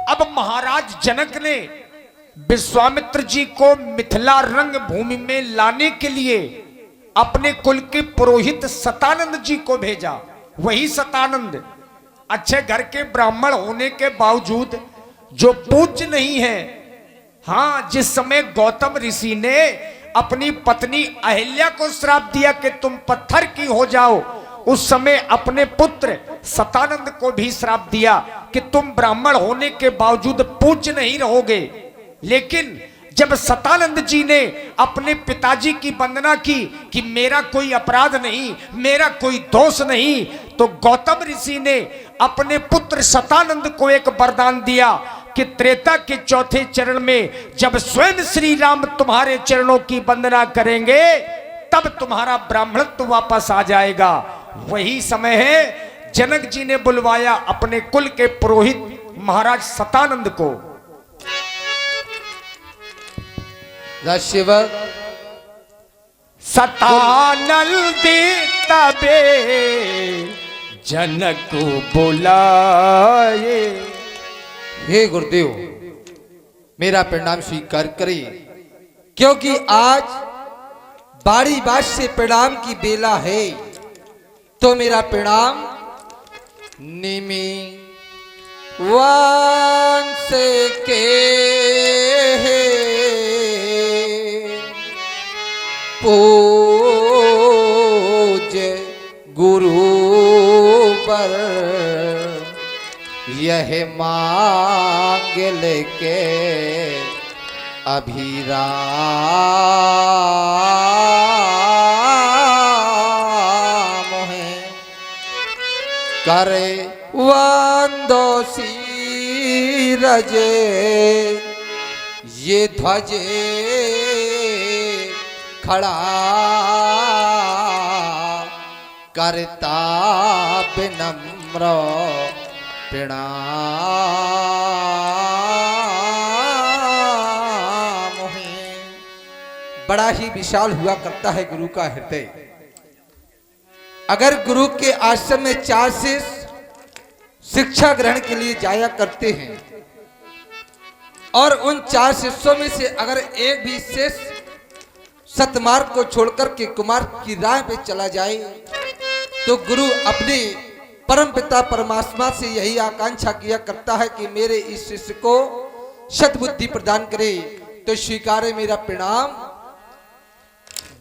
अब महाराज जनक ने विश्वामित्र जी को मिथिला रंग भूमि में लाने के लिए अपने कुल के पुरोहित सतानंद जी को भेजा। वही सतानंद अच्छे घर के ब्राह्मण होने के बावजूद जो पूज्य नहीं है। हाँ, जिस समय गौतम ऋषि ने अपनी पत्नी अहिल्या को श्राप दिया कि तुम पत्थर की हो जाओ, उस समय अपने पुत्र सतानंद को भी श्राप दिया कि तुम ब्राह्मण होने के बावजूद पूज्य नहीं रहोगे। लेकिन जब सतानंद जी ने अपने पिताजी की वंदना की कि मेरा कोई अपराध नहीं, मेरा कोई दोष नहीं, तो गौतम ऋषि ने अपने पुत्र सतानंद को एक वरदान दिया कि त्रेता के चौथे चरण में जब स्वयं श्री राम तुम्हारे चरणों की वंदना करेंगे तब तुम्हारा ब्राह्मणत्व वापस आ जाएगा। वही समय है जनक जी ने बुलवाया अपने कुल के पुरोहित महाराज सतानंद को। सतानंद तबे जनक को बुलाए। हे गुरुदेव, मेरा प्रणाम स्वीकार करिए, क्योंकि आज बारी बात से प्रणाम की बेला है। तो मेरा प्रणाम निमी वंश के पूज्य गुरु पर यह मांग लेके अभिराम है करे वंदो सीरजे ये ध्वजे खड़ा करता विनम्र प्रणाम है। बड़ा ही विशाल हुआ करता है गुरु का हृदय। अगर गुरु के आश्रम में 4 शिष्य शिक्षा ग्रहण के लिए जाया करते हैं और उन 4 शिष्यों में से अगर एक भी शिष्य सतमार्ग को छोड़कर के कुमार्ग की राह पे चला जाए तो गुरु अपने परम पिता परमात्मा से यही आकांक्षा किया करता है कि मेरे इस शिष्य को सद्बुद्धि प्रदान करे। तो स्वीकारे मेरा प्रणाम।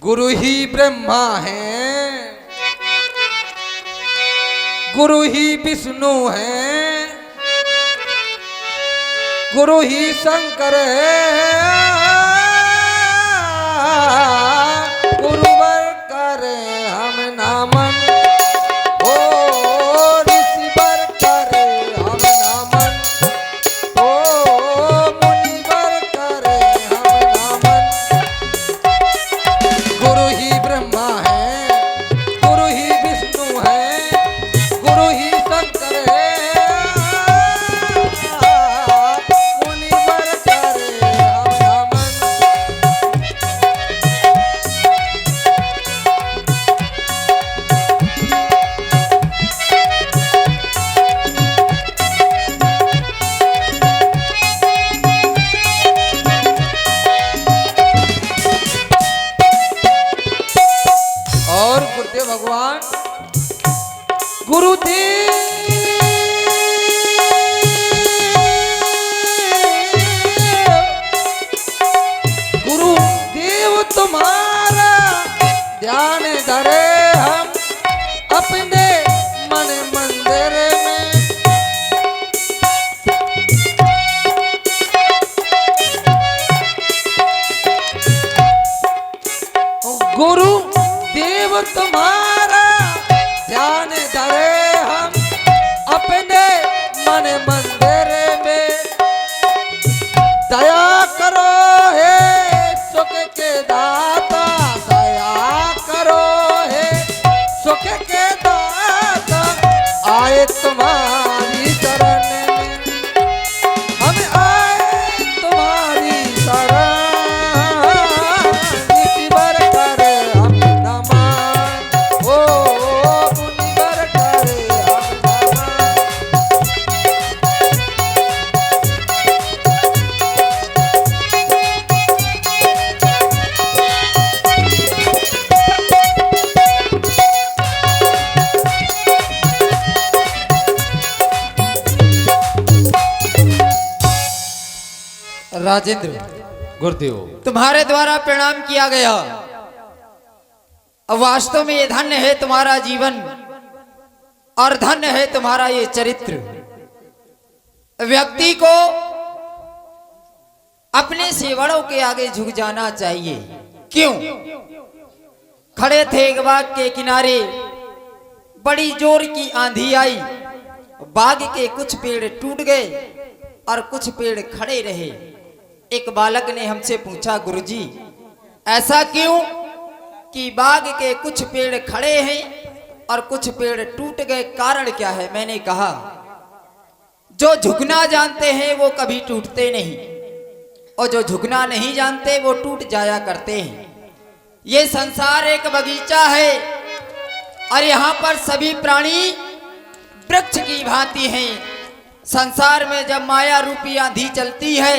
गुरु ही ब्रह्मा है, गुरु ही विष्णु है, गुरु ही शंकर है, गुरुवर करे हम नामन, ओ ऋषिवर करे हम नामन, ओ मुनिवर करे हम नामन। गुरु ही ब्रह्मा है, गुरु ही विष्णु है, गुरु ही शंकर है, मुनिवर करे हम नामन। राजेंद्र गुरुदेव, तुम्हारे द्वारा प्रणाम किया गया। अब वास्तव में ये धन्य है तुम्हारा जीवन और धन्य है तुम्हारा ये चरित्र। व्यक्ति को अपने सेवड़ों के आगे झुक जाना चाहिए। क्यों? खड़े थे एक बाग के किनारे, बड़ी जोर की आंधी आई, बाग के कुछ पेड़ टूट गए और कुछ पेड़ खड़े रहे। एक बालक ने हमसे पूछा, गुरुजी ऐसा क्यों कि बाग के कुछ पेड़ खड़े हैं और कुछ पेड़ टूट गए, कारण क्या है? मैंने कहा, जो झुकना जानते हैं वो कभी टूटते नहीं, और जो झुकना नहीं जानते वो टूट जाया करते हैं। ये संसार एक बगीचा है और यहाँ पर सभी प्राणी वृक्ष की भांति हैं। संसार में जब माया रूपी आंधी चलती है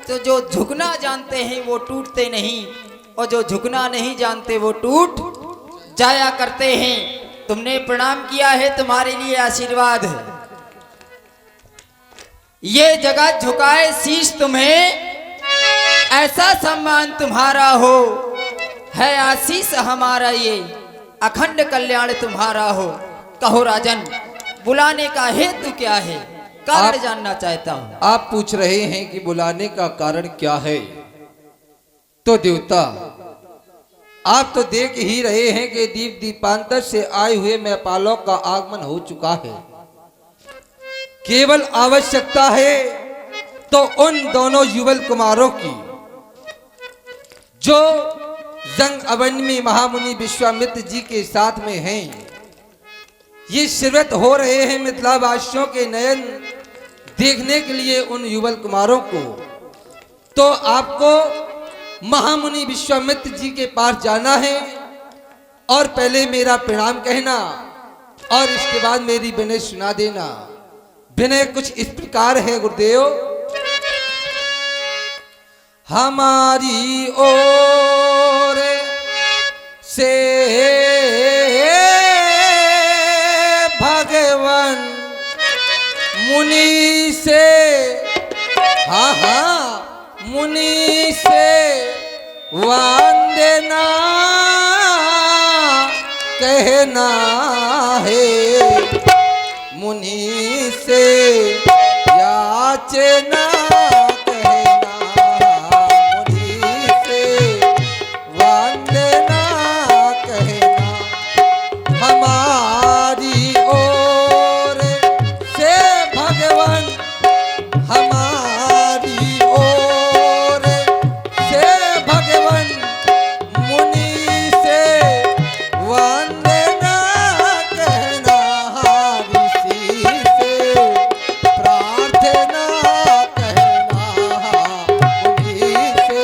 तो जो झुकना जानते हैं वो टूटते नहीं, और जो झुकना नहीं जानते वो टूट जाया करते हैं। तुमने प्रणाम किया है, तुम्हारे लिए आशीर्वाद है। ये जगत झुकाए शीश तुम्हें, ऐसा सम्मान तुम्हारा हो, है आशीष हमारा ये, अखंड कल्याण तुम्हारा हो। कहो राजन, बुलाने का हेतु क्या है? कारण जानना चाहता हूं। आप पूछ रहे हैं कि बुलाने का कारण क्या है? तो देवता, आप तो देख ही रहे हैं कि दीप दीपांतर से आए हुए महिपालों का आगमन हो चुका है। केवल आवश्यकता है तो उन दोनों युगल कुमारों की जो जंग अवन्य में महामुनि विश्वामित्र जी के साथ में हैं। ये शिरवत हो रहे हैं मिथिलावासियों के नयन देखने के लिए उन युगल कुमारों को। तो आपको महामुनि विश्वामित्र जी के पास जाना है और पहले मेरा प्रणाम कहना और इसके बाद मेरी विनय सुना देना। विनय कुछ इस प्रकार है गुरुदेव, हमारी ओर से भगवान मुनि से, हाँ हाँ मुनि से वंदना कहना है, मुनि से याचना कहना, मुनि से वंदना कहना। हमारी ओर से भगवान, हमारी ओर से भगवान मुनि से वंदना कहना, ऋषि से प्रार्थना कहना, मुनि से।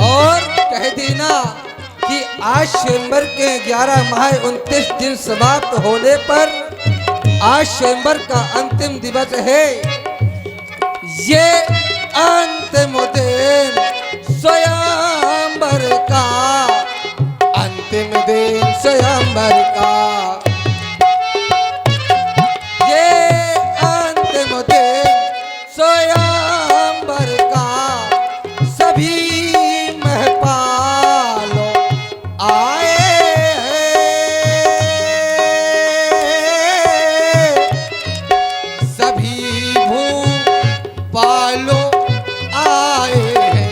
और कह देना कि आज स्वयंवर के 11 माह 29 दिन समाप्त होने पर आज स्वयंवर का अंतिम दिवस है। ये अंतिम दिन स्वयंवर का, अंतिम दिन स्वयंवर का, ये अंतिम दिन स्वयंवर का। सभी महपालों आए हैं, सभी भूपालों आए हैं।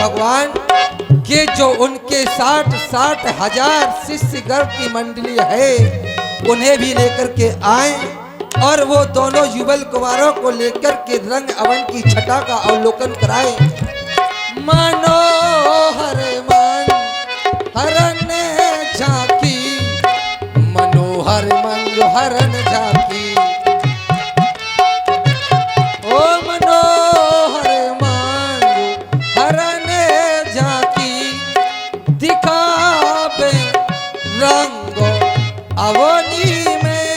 भगवान कि जो उनके 60 हजार शिष्य गर्भ की मंडली है उन्हें भी लेकर के आए और वो दोनों युगल कुमारों को लेकर के रंग अवन की छटा का अवलोकन कराए। मनोहर मन हरण झांकी, मनोहर मन हरण झांकी, ओ मनोहर मन हरण झांकी, दिखावे रंग अवनी में।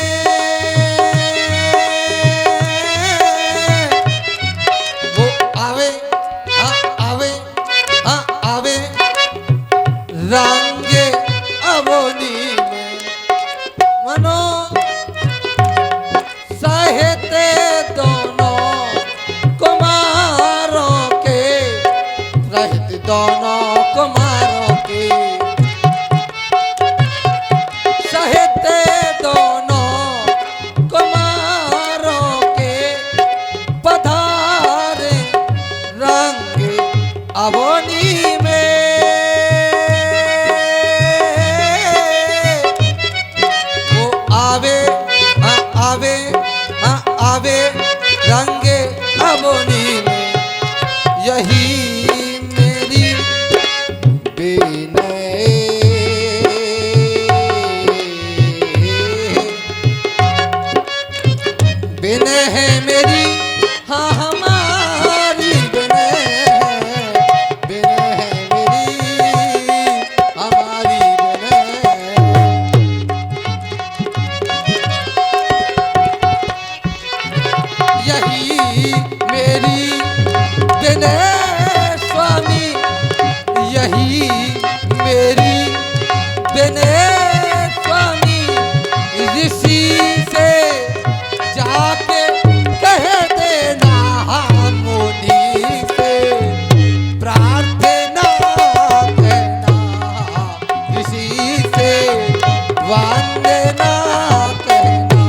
वो आवे आवे रंगे अवनी में, मनो साहित्य दोनों कुमारों के, साहित्य दोनों कुमारों के, साहित्य दोनों कुमारों के, पधारे रंग अवनी में। वो आवे आवे रंगे अवनी में, यही मेरी विनय, विनय है मेरी, हाँ हमारी विनय है, विनय है मेरी हमारी विनय। यही मेरी विनय स्वामी, यही मेरी विनय स्वामी, ऋषि से जाके कह देना मुनि से, प्रार्थना कहना ऋषि से, वंदना कहना।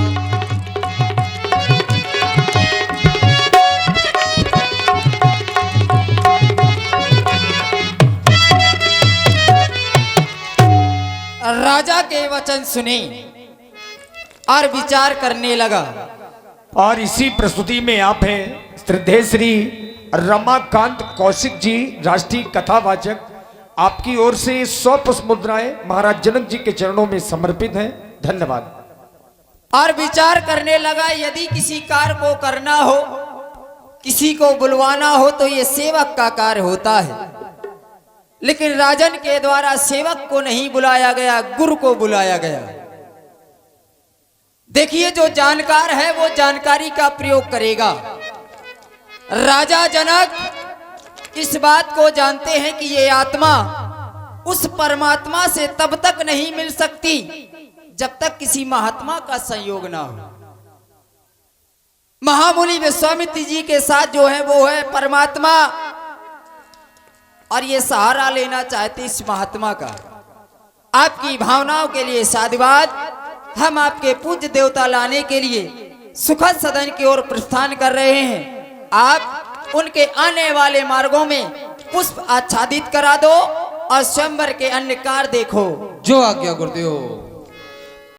राजा के वचन सुने और विचार करने लगा। और इसी प्रस्तुति में आप हैं श्रद्धेय श्री रमाकांत कौशिक जी, राष्ट्रीय कथावाचक। आपकी ओर से 100 पुष्प मुद्राएं महाराज जनक जी के चरणों में समर्पित हैं। धन्यवाद। और विचार करने लगा, यदि किसी कार्य को करना हो, किसी को बुलवाना हो तो ये सेवक का कार्य होता है, लेकिन राजन के द्वारा सेवक को नहीं बुलाया गया, गुरु को बुलाया गया। देखिए, जो जानकार है वो जानकारी का प्रयोग करेगा। राजा जनक इस बात को जानते हैं कि ये आत्मा उस परमात्मा से तब तक नहीं मिल सकती जब तक किसी महात्मा का संयोग ना हो। महामुनि विश्वामित्र जी के साथ जो है वो है परमात्मा, और ये सहारा लेना चाहते इस महात्मा का। आपकी भावनाओं के लिए साधुवाद। हम आपके पूज्य देवता लाने के लिए सुखद सदन की ओर प्रस्थान कर रहे हैं। आप उनके आने वाले मार्गों में पुष्प आच्छादित करा दो और स्वयंवर के अन्य कार्य देखो। जो आज्ञा गुरुदेव।